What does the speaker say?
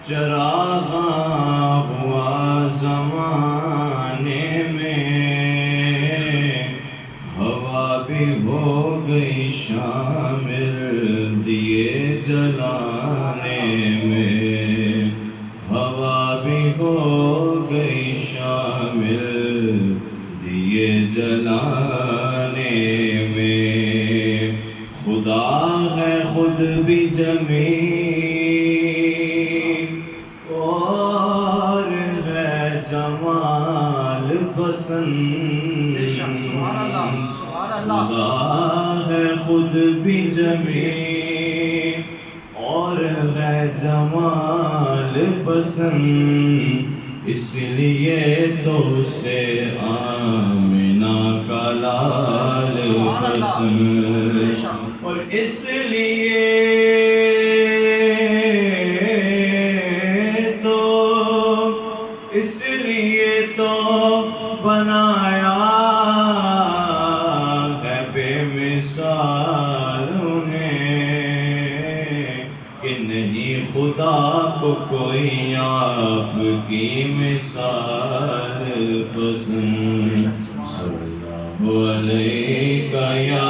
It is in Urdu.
چراغاں ہوا زمانے میں، ہوا بھی ہو گئی شامل دیے جلانے میں، ہوا بھی ہو گئی شامل دیے جلانے میں۔ خدا ہے خود بھی جمیل اور ہے جمال پسند، خدا ہے خود بھی جمیل اور ہے جمال پسند، اس لیے تو اسے آمنہ کا لال پسند، اور اس لیے تو بنایا ہے بے مثال انہیں، کہ نہیں خدا کو کوئی آپ کی مثال پسند۔ صلی اللہ علیہ یا